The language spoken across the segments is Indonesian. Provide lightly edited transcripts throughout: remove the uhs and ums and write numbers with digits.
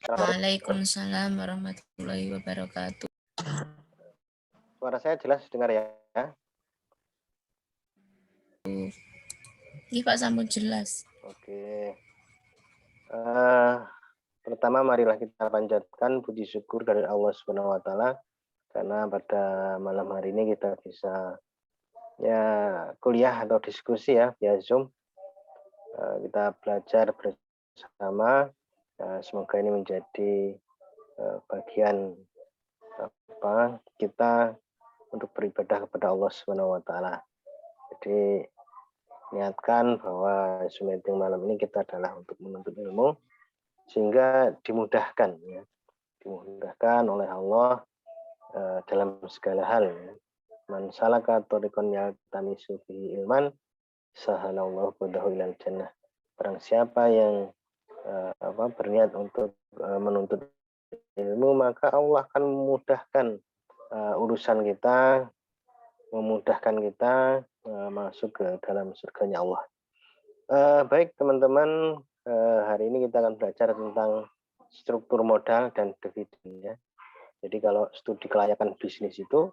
Waalaikumsalam warahmatullahi wabarakatuh. Suara saya jelas dengar ya? Iya Pak, sampun jelas. Oke. Pertama marilah kita panjatkan puji syukur dari Allah Subhanahu wa taala karena pada malam hari ini kita bisa ya kuliah atau diskusi ya via Zoom. Kita belajar bersama. Semoga ini menjadi bagian kita untuk beribadah kepada Allah Subhanahu wa taala. Jadi niatkan bahwa Zoom meeting malam ini kita adalah untuk menuntut ilmu sehingga dimudahkan ya. Dimudahkan oleh Allah dalam segala hal ya. Man salaka thariqan yaltamisu fihi ilman sahalallahu bihi ilal jannah. Barang siapa yang berniat untuk menuntut ilmu, maka Allah akan memudahkan urusan kita, memudahkan kita masuk ke dalam surganya Allah. Baik teman-teman, hari ini kita akan belajar tentang struktur modal dan dividen ya. Jadi kalau studi kelayakan bisnis itu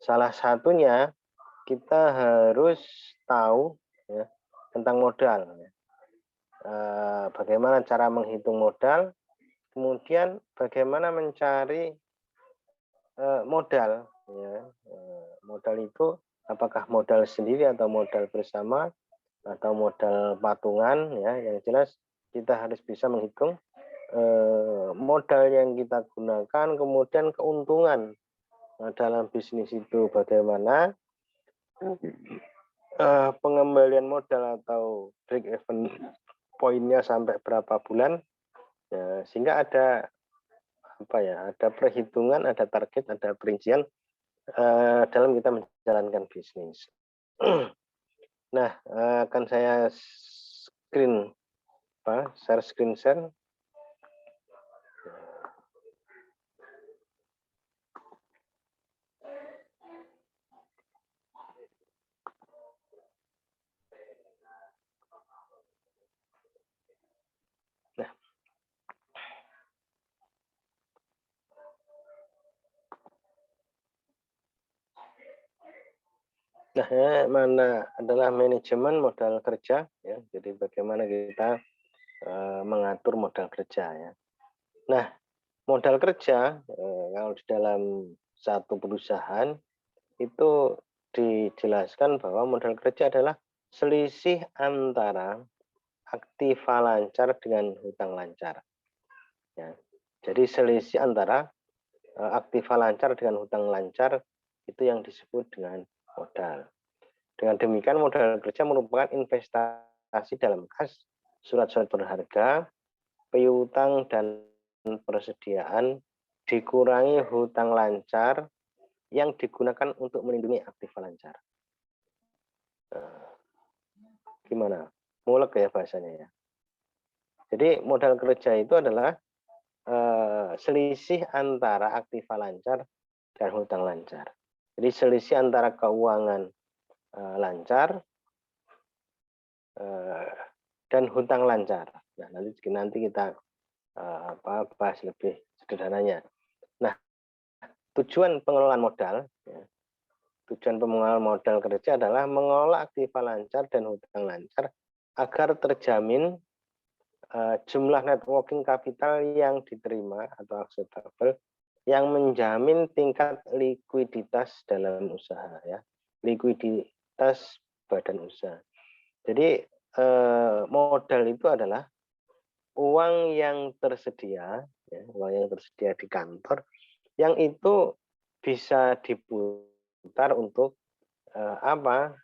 salah satunya kita harus tahu ya, tentang modal ya. Bagaimana cara menghitung modal, kemudian bagaimana mencari modal ya. Modal itu apakah modal sendiri atau modal bersama atau modal patungan ya. Yang jelas kita harus bisa menghitung modal yang kita gunakan, kemudian keuntungan dalam bisnis itu bagaimana, pengembalian modal atau break even poinnya sampai berapa bulan ya, sehingga ada ada perhitungan, ada target, ada perincian dalam kita menjalankan bisnis. Nah, akan saya share screen share. Nah, mana adalah manajemen modal kerja ya. Jadi bagaimana kita mengatur modal kerja ya. Nah, modal kerja kalau di dalam satu perusahaan itu dijelaskan bahwa modal kerja adalah selisih antara aktiva lancar dengan hutang lancar. Ya. Jadi selisih antara aktiva lancar dengan hutang lancar itu yang disebut dengan modal. Dengan demikian modal kerja merupakan investasi dalam kas, surat-surat berharga, piutang dan persediaan dikurangi hutang lancar yang digunakan untuk melindungi aktiva lancar. Gimana? Mulek ya bahasanya ya. Jadi modal kerja itu adalah selisih antara aktiva lancar dan hutang lancar. Jadi selisih antara keuangan lancar dan hutang lancar. Nah, nanti kita bahas lebih sederhananya. Nah, tujuan pengelolaan modal, ya, tujuan pengelolaan modal kerja adalah mengelola aktiva lancar dan hutang lancar agar terjamin jumlah net working capital yang diterima atau acceptable yang menjamin tingkat likuiditas dalam usaha ya, likuiditas badan usaha. Jadi modal itu adalah uang yang tersedia, ya, uang yang tersedia di kantor, yang itu bisa diputar untuk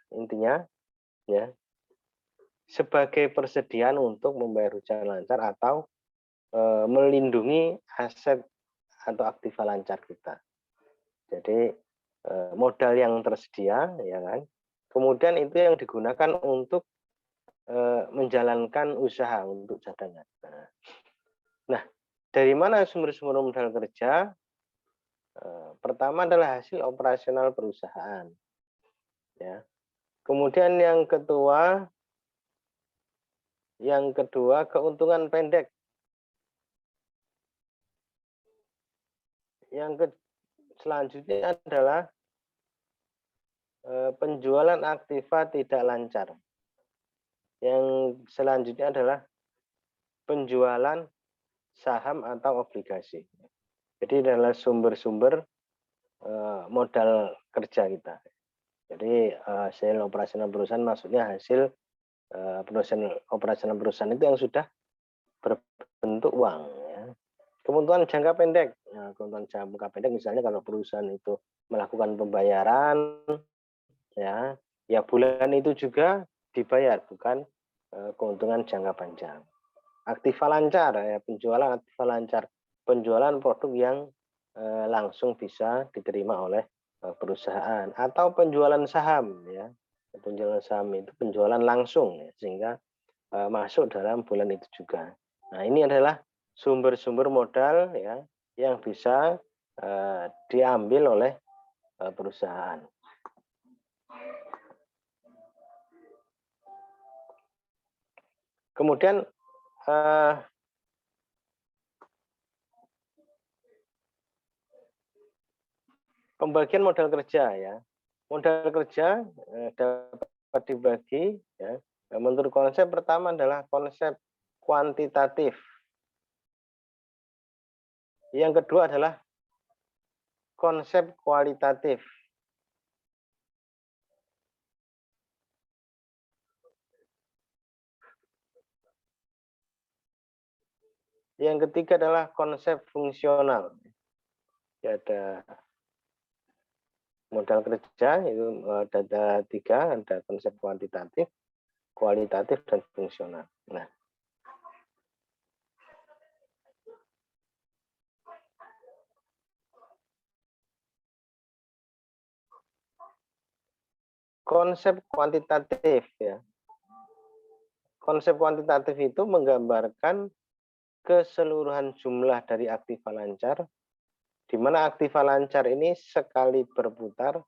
intinya ya, sebagai persediaan untuk membayar hutang lancar atau melindungi aset atau aktiva lancar kita. Jadi modal yang tersedia, ya kan. Kemudian itu yang digunakan untuk menjalankan usaha untuk cadangan. Nah, dari mana sumber-sumber modal kerja? Pertama adalah hasil operasional perusahaan. Ya. Kemudian yang kedua keuntungan pendek. selanjutnya adalah penjualan aktiva tidak lancar. Yang selanjutnya adalah penjualan saham atau obligasi. Jadi adalah sumber-sumber modal kerja kita. Jadi hasil operasional perusahaan maksudnya hasil operasional perusahaan itu yang sudah berbentuk uang. Ya. Keuntungan jangka pendek. Nah, keuntungan jangka pendek misalnya kalau perusahaan itu melakukan pembayaran, ya bulan itu juga dibayar, bukan keuntungan jangka panjang. Aktiva lancar, ya penjualan aktiva lancar, penjualan produk yang langsung bisa diterima oleh perusahaan, atau penjualan saham, ya penjualan saham itu penjualan langsung, ya, sehingga masuk dalam bulan itu juga. Nah ini adalah sumber-sumber modal, ya yang bisa diambil oleh perusahaan. Kemudian pembagian modal kerja, ya. Modal kerja dapat dibagi, ya. Menurut konsep pertama adalah konsep kuantitatif. Yang kedua adalah konsep kualitatif. Yang ketiga adalah konsep fungsional. Ya, ada modal kerja itu ada tiga, ada konsep kuantitatif, kualitatif, dan fungsional. Nah, konsep kuantitatif, ya. Konsep kuantitatif itu menggambarkan keseluruhan jumlah dari aktiva lancar, di mana aktiva lancar ini sekali berputar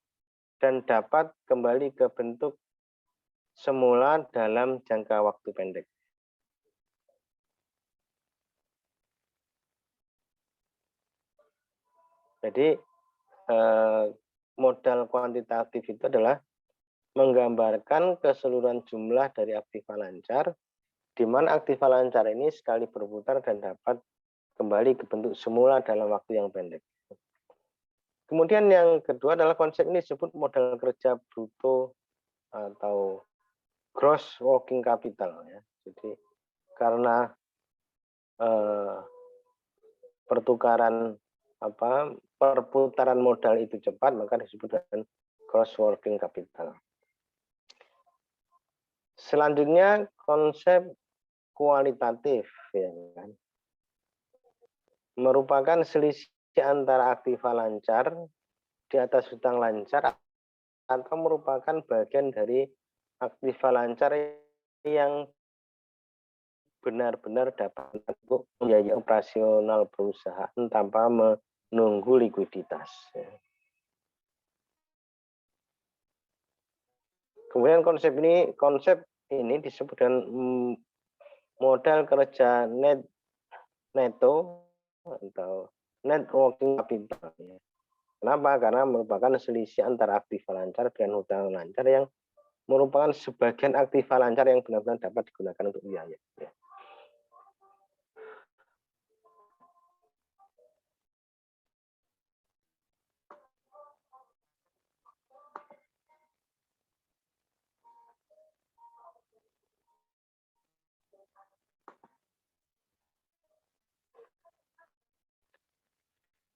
dan dapat kembali ke bentuk semula dalam jangka waktu pendek. Jadi modal kuantitatif itu adalah menggambarkan keseluruhan jumlah dari aktiva lancar, di mana aktiva lancar ini sekali berputar dan dapat kembali ke bentuk semula dalam waktu yang pendek. Kemudian yang kedua adalah konsep ini disebut modal kerja bruto atau gross working capital, ya. Jadi karena pertukaran perputaran modal itu cepat, maka disebut dengan gross working capital. Selanjutnya konsep kualitatif, ya kan, merupakan selisih antara aktiva lancar di atas hutang lancar atau merupakan bagian dari aktiva lancar yang benar-benar dapat untuk membiayai operasional perusahaan tanpa menunggu likuiditas. Kemudian konsep ini disebut dengan modal kerja neto atau net working capital. Kenapa? Karena merupakan selisih antara aktiva lancar dan hutang lancar yang merupakan sebagian aktiva lancar yang benar-benar dapat digunakan untuk biaya.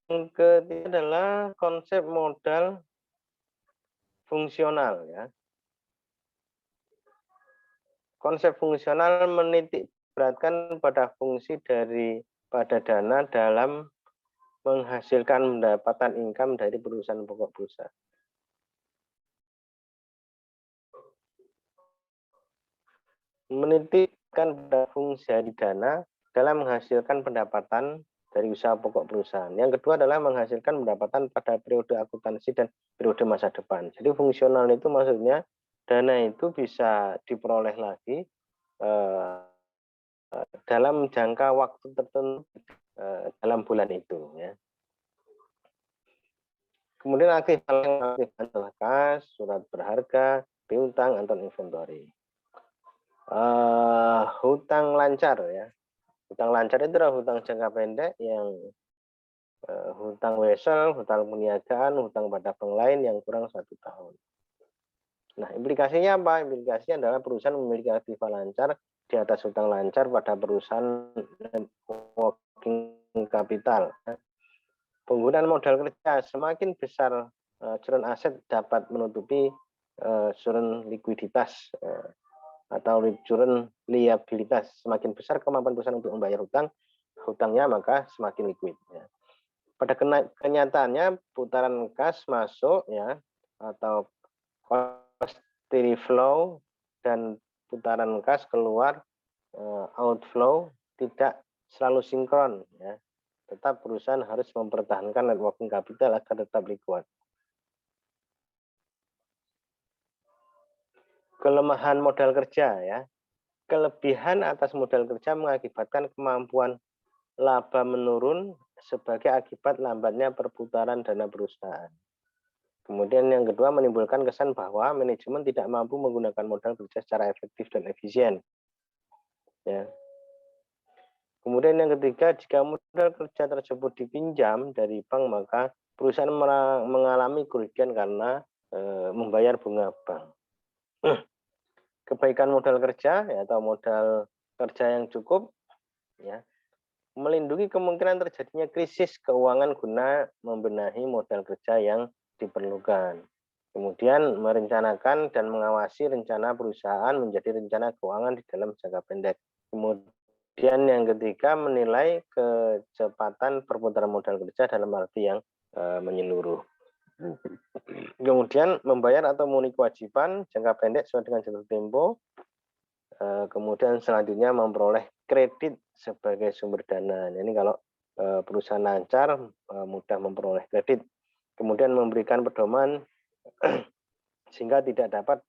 Yang ketiga adalah konsep modal fungsional, ya. Konsep fungsional menitik beratkan pada fungsi pada dana dalam menghasilkan pendapatan income dari perusahaan pokok perusahaan. Menitikkan pada fungsi dari dana dalam menghasilkan pendapatan dari usaha pokok perusahaan. Yang kedua adalah menghasilkan pendapatan pada periode akuntansi dan periode masa depan. Jadi fungsional itu maksudnya dana itu bisa diperoleh lagi dalam jangka waktu tertentu dalam bulan itu, ya. Kemudian aktif kas, surat berharga, piutang, atau inventory. Hutang lancar ya. Hutang lancar itu adalah hutang jangka pendek yang hutang wesel, hutang peniagaan, hutang pada bank lain yang kurang 1 tahun. Nah, implikasinya apa? Implikasinya adalah perusahaan memiliki aktiva lancar di atas hutang lancar pada perusahaan working capital. Penggunaan modal kerja semakin besar current aset dapat menutupi current likuiditas atau current liabilitas. Semakin besar kemampuan perusahaan untuk membayar hutangnya maka semakin liquid. Ya. Pada kenyataannya putaran kas masuk ya atau cost flow dan putaran kas keluar outflow tidak selalu sinkron ya. Tetap perusahaan harus mempertahankan net working capital agar tetap liquid. Kelemahan modal kerja ya. Kelebihan atas modal kerja mengakibatkan kemampuan laba menurun sebagai akibat lambatnya perputaran dana perusahaan. Kemudian yang kedua menimbulkan kesan bahwa manajemen tidak mampu menggunakan modal kerja secara efektif dan efisien. Ya. Kemudian yang ketiga, jika modal kerja tersebut dipinjam dari bank, maka perusahaan mengalami kerugian karena membayar bunga bank. Kebaikan modal kerja ya, atau modal kerja yang cukup ya, melindungi kemungkinan terjadinya krisis keuangan guna membenahi modal kerja yang diperlukan. Kemudian merencanakan dan mengawasi rencana perusahaan menjadi rencana keuangan di dalam jangka pendek. Kemudian yang ketiga menilai kecepatan perputaran modal kerja dalam arti yang menyeluruh. Kemudian membayar atau memenuhi kewajiban jangka pendek sesuai dengan jatuh tempo. Kemudian selanjutnya memperoleh kredit sebagai sumber dana. Ini kalau perusahaan lancar mudah memperoleh kredit. Kemudian memberikan pedoman sehingga tidak dapat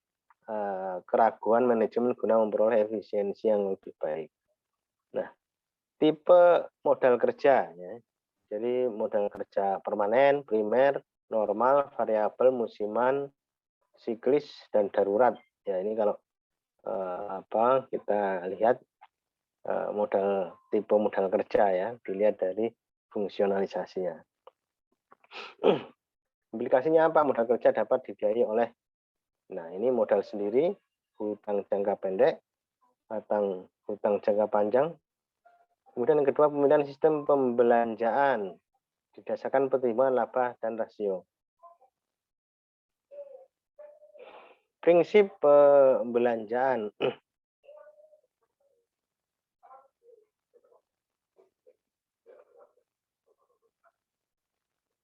keraguan manajemen guna memperoleh efisiensi yang lebih baik. Nah, tipe modal kerja ya. Jadi modal kerja permanen, primer, normal, variabel, musiman, siklis, dan darurat. Ya, ini kalau kita lihat tipe modal kerja ya, dilihat dari fungsionalisasinya. Implikasinya apa? Modal kerja dapat dibiayai oleh, nah ini modal sendiri, hutang jangka pendek, hutang jangka panjang. Kemudian yang kedua, pemilihan sistem pembelanjaan didasarkan pertimbangan laba dan rasio. Prinsip pembelanjaan.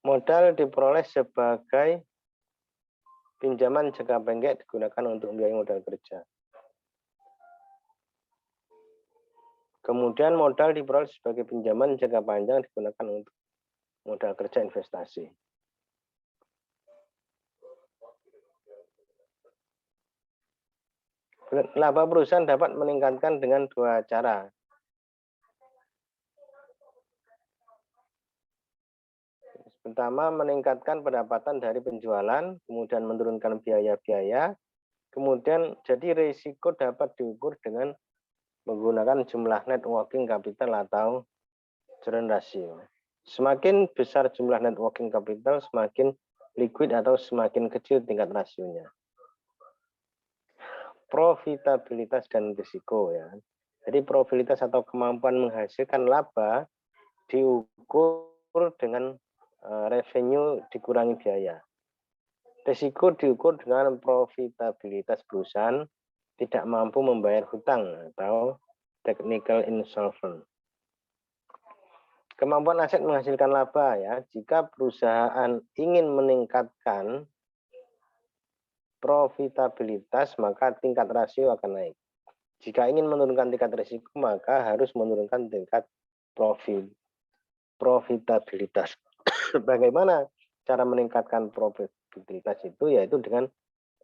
Modal diperoleh sebagai pinjaman jangka pendek digunakan untuk membiayai modal kerja. Kemudian modal diperoleh sebagai pinjaman jangka panjang digunakan untuk modal kerja investasi. Laba perusahaan dapat meningkatkan dengan dua cara. Pertama, meningkatkan pendapatan dari penjualan, kemudian menurunkan biaya-biaya, kemudian jadi risiko dapat diukur dengan menggunakan jumlah net working capital atau current ratio. Semakin besar jumlah net working capital, semakin liquid atau semakin kecil tingkat rasionya. Profitabilitas dan risiko ya. Jadi probabilitas atau kemampuan menghasilkan laba diukur dengan revenue dikurangi biaya. Risiko diukur dengan profitabilitas perusahaan tidak mampu membayar hutang atau technical insolvent. Kemampuan aset menghasilkan laba ya. Jika perusahaan ingin meningkatkan profitabilitas, maka tingkat rasio akan naik. Jika ingin menurunkan tingkat risiko, maka harus menurunkan tingkat profitabilitas. Bagaimana cara meningkatkan profitabilitas itu? Yaitu dengan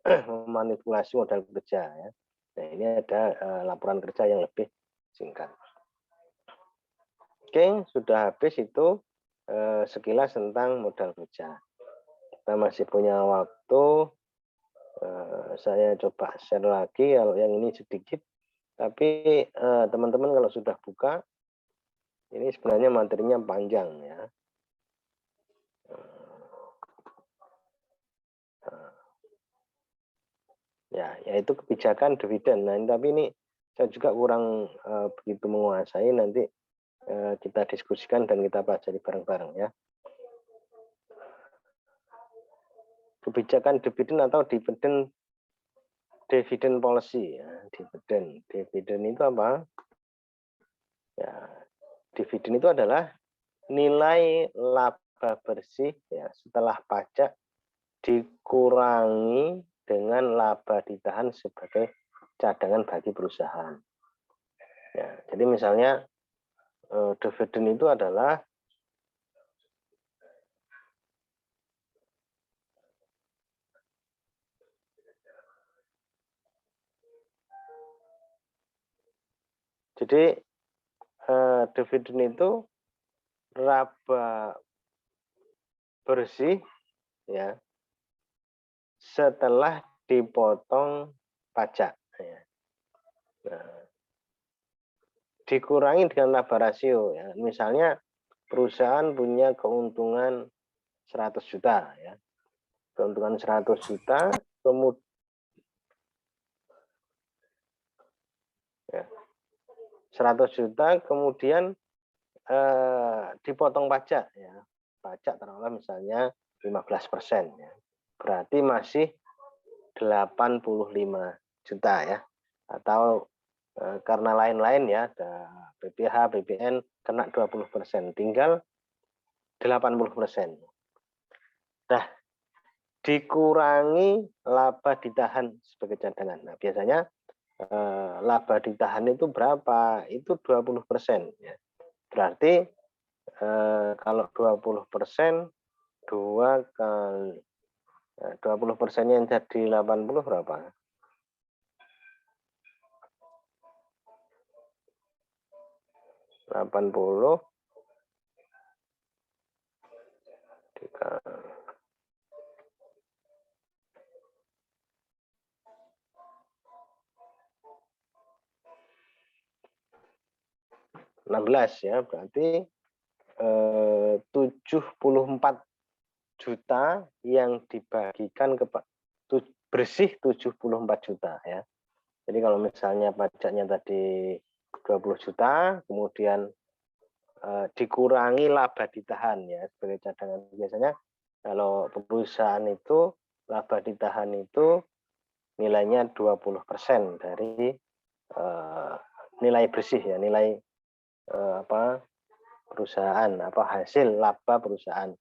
memanipulasi modal kerja ya. Nah, ini ada laporan kerja yang lebih singkat. Oke, sudah habis itu sekilas tentang modal kerja. Kita masih punya waktu. Saya coba share lagi kalau yang ini sedikit. Tapi teman-teman kalau sudah buka, ini sebenarnya materinya panjang ya. Ya, yaitu kebijakan dividen. Nah, tapi ini saya juga kurang begitu menguasai. Nanti kita diskusikan dan kita pelajari bareng-bareng ya. Kebijakan dividen atau dividend policy ya. Dividen itu apa? Ya, dividen itu adalah nilai laba bersih ya setelah pajak dikurangi dengan laba ditahan sebagai cadangan bagi perusahaan. Ya, jadi misalnya dividen itu adalah dividen itu laba bersih ya setelah dipotong pajak ya. Nah, dikurangi dengan laba rasio ya. Misalnya perusahaan punya keuntungan 100 juta ya. Keuntungan 100 juta kemudian ya, 100 juta kemudian dipotong pajak ya. Pajak taruhlah misalnya 15% ya. Berarti masih 85 juta ya. Atau karena lain-lain ya, ada BPH, BPN kena 20%, tinggal 80%. Nah, dikurangi laba ditahan sebagai cadangan. Nah, biasanya laba ditahan itu berapa? Itu 20% ya. Berarti kalau 20%, 2 kali 20%-nya yang jadi 80 berapa? 80 16 ya, berarti 74 juta yang dibagikan ke bersih 74 juta ya. Jadi kalau misalnya pajaknya tadi 20 juta, kemudian dikurangi laba ditahan ya sebagai cadangan. Biasanya kalau perusahaan itu laba ditahan itu nilainya 20% dari nilai bersih ya, nilai perusahaan, hasil laba perusahaan.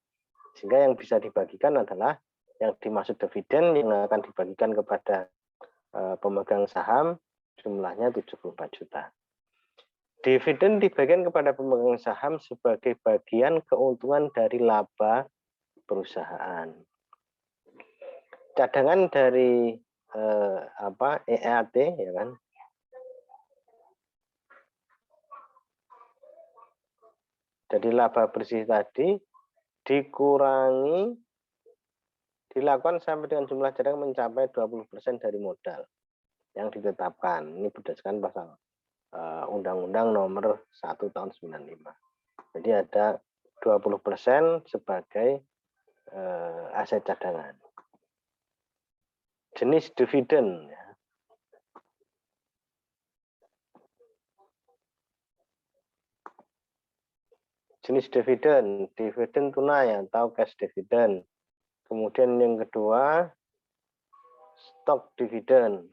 Sehingga yang bisa dibagikan adalah yang dimaksud dividen yang akan dibagikan kepada pemegang saham jumlahnya 74 juta. Dividen dibagikan kepada pemegang saham sebagai bagian keuntungan dari laba perusahaan. Cadangan dari EAT ya kan. Jadi laba bersih tadi dikurangi dilakukan sampai dengan jumlah cadangan mencapai 20% dari modal yang ditetapkan. Ini berdasarkan pasal Undang-Undang Nomor 1 Tahun 95. Jadi ada 20% sebagai aset cadangan. Jenis dividen ya. Jenis dividen tunai atau cash dividen. Kemudian yang kedua stock dividen.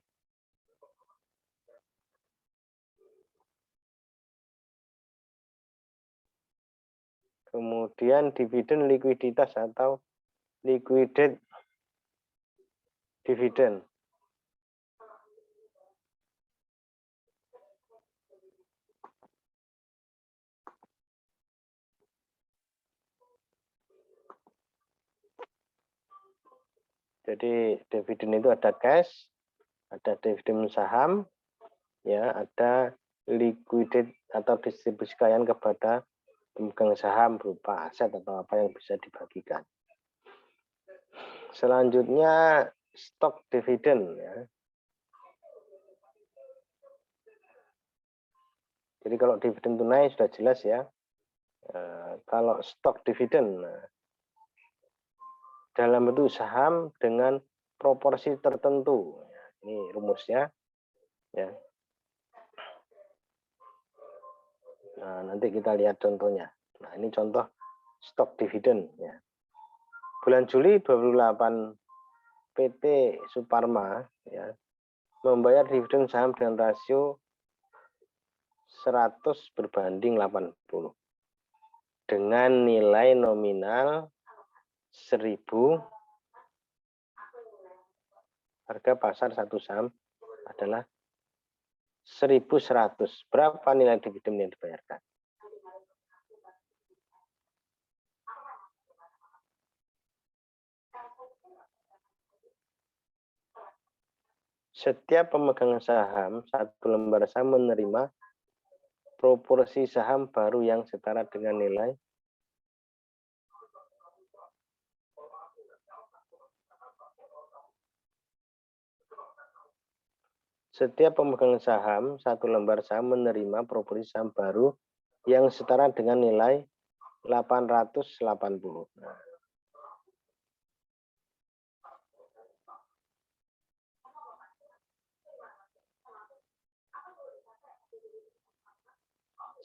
Kemudian dividen likuiditas atau liquidate dividen. Jadi dividen itu ada cash, ada dividen saham, ya, ada liquidate atau distribusi kekayaan kepada pemegang saham berupa aset atau apa yang bisa dibagikan. Selanjutnya stok dividen ya. Jadi kalau dividen tunai sudah jelas ya. Kalau stok dividen dalam bentuk saham dengan proporsi tertentu. Ini rumusnya ya. Nah, nanti kita lihat contohnya. Nah, ini contoh stok dividen ya. Bulan Juli 28 PT Suparma ya membayar dividen saham dengan rasio 100/80 dengan nilai nominal 1.000. Harga pasar satu saham adalah 1.100. Berapa nilai dividen yang dibayarkan? Setiap pemegang saham, satu lembar saham menerima proporsi saham baru yang setara dengan nilai setiap pemegang saham, satu lembar saham menerima proporsi saham baru yang setara dengan nilai 880. Nah,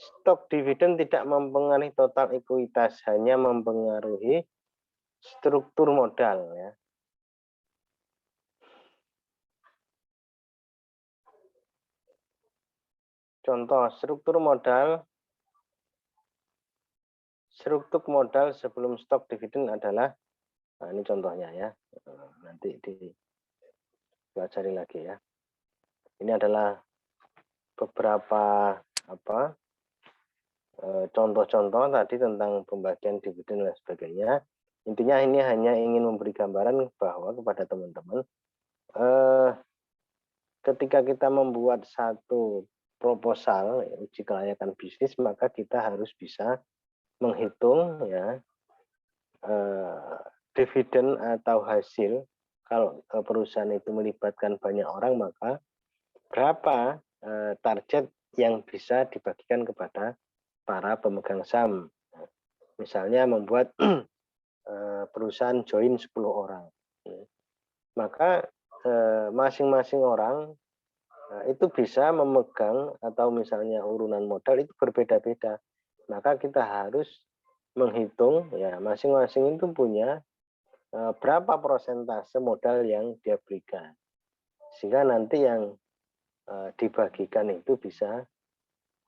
stok dividen tidak mempengaruhi total ekuitas, hanya mempengaruhi struktur modal ya. Contoh struktur modal sebelum stok dividen adalah, nah ini contohnya ya, nanti dipelajari lagi ya. Ini adalah beberapa contoh-contoh tadi tentang pembagian dividen dan sebagainya. Intinya ini hanya ingin memberi gambaran bahwa kepada teman-teman ketika kita membuat satu proposal uji kelayakan bisnis, maka kita harus bisa menghitung ya dividen atau hasil. Kalau perusahaan itu melibatkan banyak orang, maka berapa target yang bisa dibagikan kepada para pemegang saham. Misalnya membuat perusahaan join 10 orang. Maka masing-masing orang itu bisa memegang atau misalnya urunan modal itu berbeda-beda. Maka kita harus menghitung ya masing-masing itu punya berapa persentase modal yang dia berikan. Sehingga nanti yang dibagikan itu bisa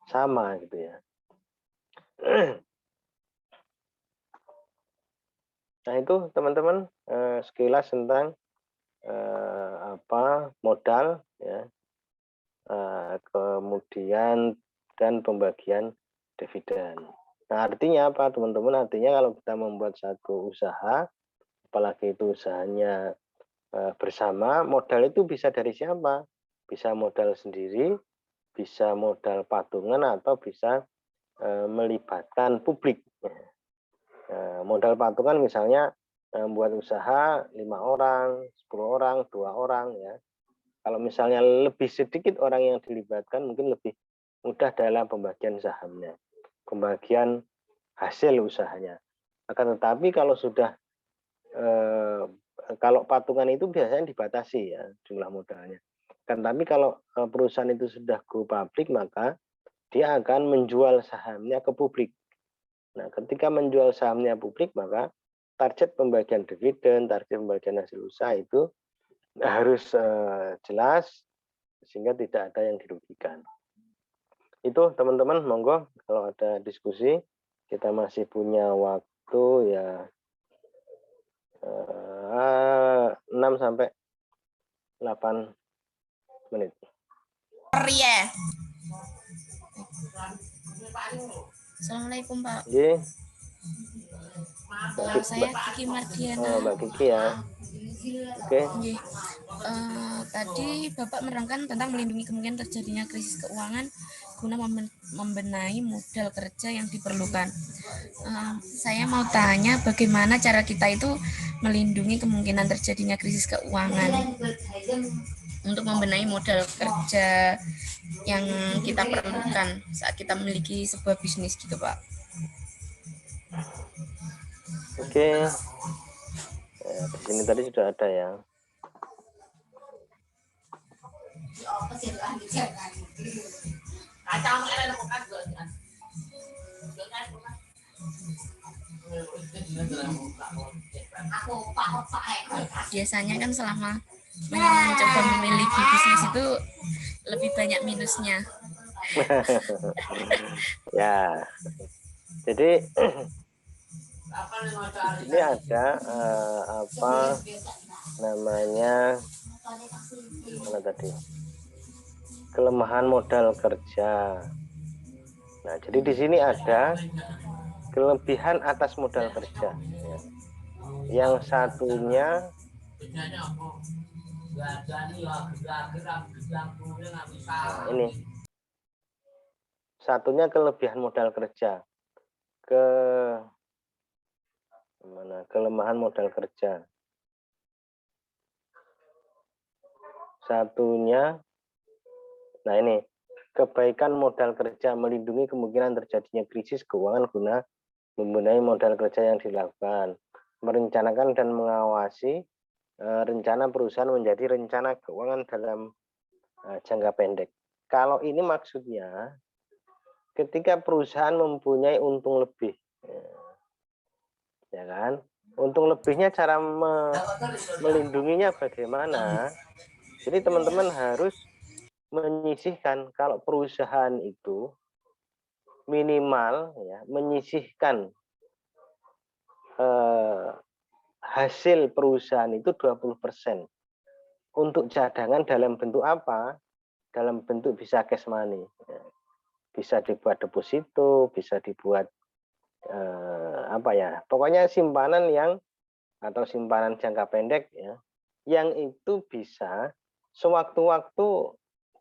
sama gitu ya. Nah itu teman-teman sekilas tentang modal ya, kemudian dan pembagian dividen. Nah artinya apa teman-teman? Artinya kalau kita membuat satu usaha, apalagi itu usahanya bersama, modal itu bisa dari siapa? Bisa modal sendiri, bisa modal patungan, atau bisa melibatkan publik. Modal patungan misalnya membuat usaha 5 orang, 10 orang, 2 orang ya. Kalau misalnya lebih sedikit orang yang dilibatkan, mungkin lebih mudah dalam pembagian sahamnya, pembagian hasil usahanya. Akan tetapi kalau sudah kalau patungan itu biasanya dibatasi ya jumlah modalnya. Kan tapi kalau perusahaan itu sudah go public, maka dia akan menjual sahamnya ke publik. Nah, ketika menjual sahamnya publik, maka target pembagian dividen, target pembagian hasil usaha itu harus jelas sehingga tidak ada yang dirugikan. Itu teman-teman, monggo kalau ada diskusi, kita masih punya waktu ya 6 sampai 8 menit. Assalamualaikum Pak. Jadi, Saya Kiki Mardiana. Mbak Kiki ya. Oke. Nggih. Tadi Bapak menerangkan tentang melindungi kemungkinan terjadinya krisis keuangan guna membenahi modal kerja yang diperlukan. Saya mau tanya bagaimana cara kita itu melindungi kemungkinan terjadinya krisis keuangan untuk membenahi modal kerja yang kita perlukan saat kita memiliki sebuah bisnis gitu, Pak. Oke. Di sini tadi sudah ada ya. Biasanya kan selama mencoba memiliki bisnis itu lebih banyak minusnya. Ya, jadi ini ada apa namanya mana tadi kelemahan modal kerja. Nah, jadi di sini ada kelebihan atas modal kerja. Ya. Yang satunya nah, ini satunya kelebihan modal kerja. Kelemahan modal kerja. Satunya, nah ini kebaikan modal kerja melindungi kemungkinan terjadinya krisis keuangan guna membenahi modal kerja yang dilakukan, merencanakan dan mengawasi rencana perusahaan menjadi rencana keuangan dalam jangka pendek. Kalau ini maksudnya ketika perusahaan mempunyai untung lebih, ya kan? Untung lebihnya cara melindunginya bagaimana? Jadi teman-teman harus menyisihkan kalau perusahaan itu minimal ya menyisihkan hasil perusahaan itu 20% untuk cadangan dalam bentuk apa? Dalam bentuk bisa cash money. Bisa dibuat deposito, bisa dibuat apa ya? Pokoknya simpanan yang atau simpanan jangka pendek ya, yang itu bisa sewaktu-waktu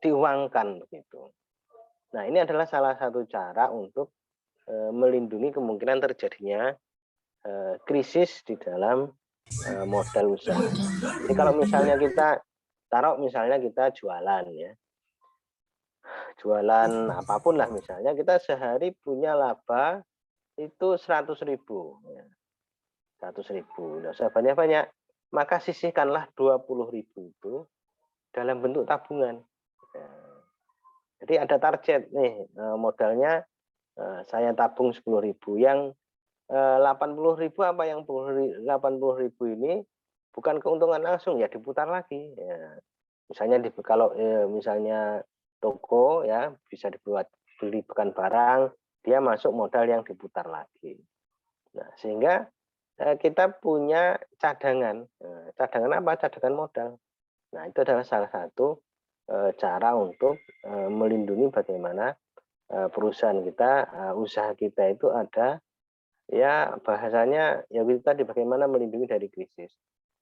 diuangkan begitu. Nah, ini adalah salah satu cara untuk melindungi kemungkinan terjadinya krisis di dalam modal usaha. Jadi kalau misalnya kita taruh misalnya kita jualan ya, jualan apapun lah misalnya kita sehari punya laba itu 100.000. 100.000. Nggak usah banyak-banyak. Maka sisihkanlah 20.000 itu dalam bentuk tabungan. Jadi ada target nih modalnya saya tabung 10.000. Yang 80.000 apa yang 80.000 ini bukan keuntungan langsung ya diputar lagi. Ya. Misalnya kalau misalnya toko ya bisa dibuat beli bukan barang, dia masuk modal yang diputar lagi. Nah, sehingga kita punya cadangan. Cadangan apa? Cadangan modal. Nah, itu adalah salah satu cara untuk melindungi bagaimana perusahaan kita, usaha kita itu ada ya bahasanya ya itu tadi bagaimana melindungi dari krisis.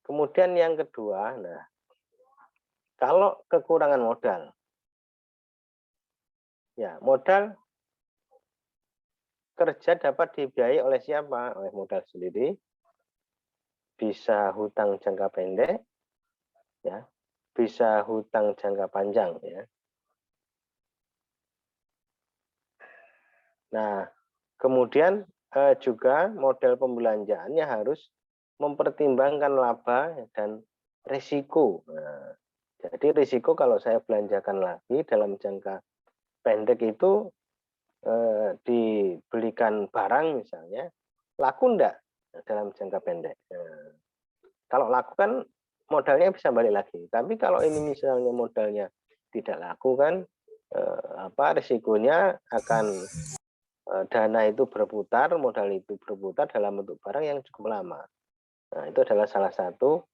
Kemudian yang kedua, nah kalau kekurangan modal, ya modal kerja dapat dibiayai oleh siapa? Oleh modal sendiri, bisa hutang jangka pendek, ya, bisa hutang jangka panjang, ya. Nah, kemudian juga model pembelanjaannya harus mempertimbangkan laba dan risiko. Nah, jadi risiko kalau saya belanjakan lagi dalam jangka pendek itu dibelikan barang misalnya, laku enggak dalam jangka pendek. Nah, kalau laku kan modalnya bisa balik lagi. Tapi kalau ini misalnya modalnya tidak laku kan, risikonya akan dana itu berputar, modal itu berputar dalam bentuk barang yang cukup lama. Nah, itu adalah salah satu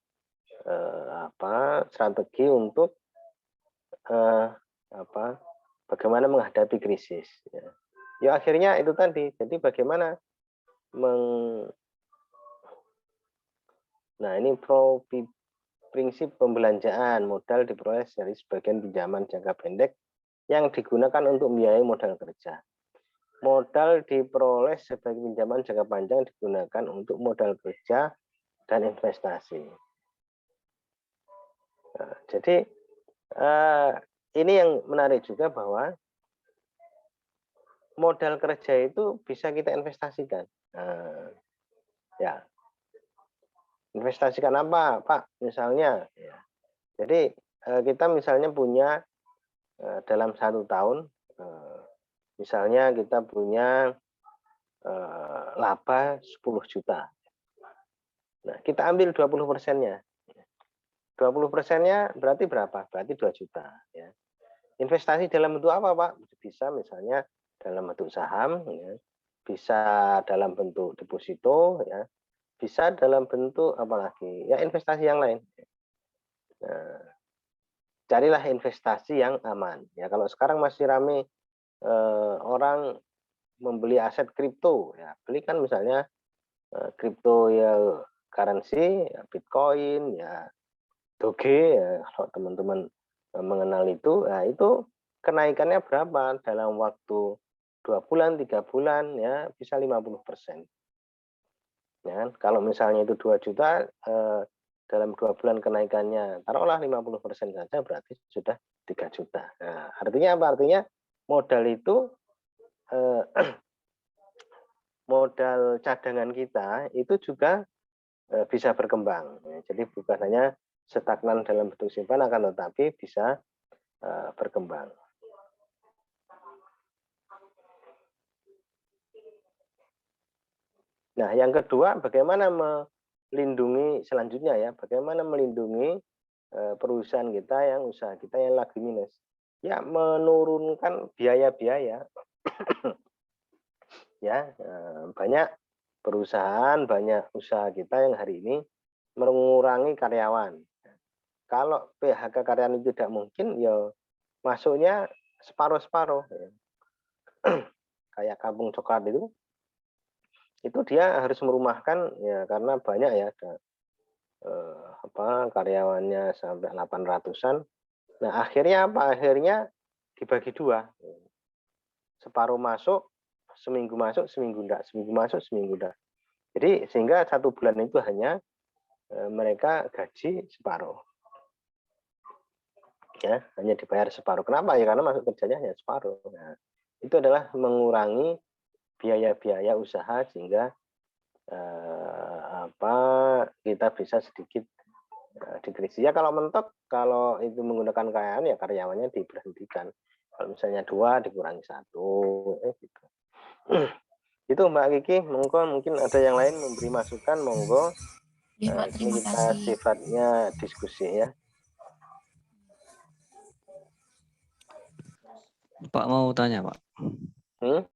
strategi untuk bagaimana menghadapi krisis. Ya akhirnya itu tadi. Jadi bagaimana nah ini prinsip pembelanjaan modal diperoleh dari sebagian pinjaman jangka pendek yang digunakan untuk membiayai modal kerja. Modal diperoleh sebagai pinjaman jangka panjang digunakan untuk modal kerja dan investasi. Nah, jadi ini yang menarik juga bahwa modal kerja itu bisa kita investasikan. Ya, investasikan apa, Pak? Misalnya, ya. Jadi kita misalnya punya dalam 1 tahun, misalnya kita punya laba 10 juta. Nah, kita ambil 20%-nya. 20%-nya berarti berapa? Berarti 2 juta. Ya. Investasi dalam bentuk apa, Pak? Bisa misalnya dalam bentuk saham, ya. Bisa dalam bentuk deposito, ya. Bisa dalam bentuk apa lagi? Ya, investasi yang lain. Nah, carilah investasi yang aman. Ya, kalau sekarang masih ramai orang membeli aset kripto, ya belikan misalnya kripto ya currency, ya Bitcoin, ya Doge, ya kalau teman-teman mengenal itu, nah itu kenaikannya berapa dalam waktu 2 bulan, 3 bulan, ya bisa 50%. Ya kan? Kalau misalnya itu 2 juta, dalam 2 bulan kenaikannya taruhlah 50% saja berarti sudah 3 juta. Nah, artinya apa? Artinya modal itu modal cadangan kita itu juga bisa berkembang. Jadi bukan hanya stagnan dalam bentuk simpanan, akan tetapi bisa berkembang. Nah, yang kedua, bagaimana melindungi selanjutnya ya? Bagaimana melindungi perusahaan kita yang usaha kita yang lagi minus? Ya, menurunkan biaya-biaya. Ya, banyak perusahaan, banyak usaha kita yang hari ini mengurangi karyawan. Kalau PHK karyawan itu tidak mungkin, ya masuknya separuh-separuh. Ya. Kayak Kampung Coklat itu dia harus merumahkan ya karena banyak ya ada karyawannya sampai 800-an. Nah, akhirnya apa? Akhirnya dibagi 2. Separuh masuk, seminggu masuk, seminggu enggak, seminggu masuk, seminggu enggak. Jadi sehingga 1 bulan itu hanya mereka gaji separuh. Ya, hanya dibayar separuh. Kenapa? Ya karena masuk kerjanya hanya separuh. Nah, itu adalah mengurangi biaya-biaya usaha sehingga kita bisa sedikit dikrisis. Ya kalau mentok, kalau itu menggunakan kekayaan ya karyawannya diberhentikan. Kalau misalnya 2 dikurangi 1, gitu. Itu Mbak Kiki, mungkin ada yang lain memberi masukan, monggo. Ya, Pak, terima Ini kita kasih. sifatnya diskusi ya. Pak mau tanya, Pak.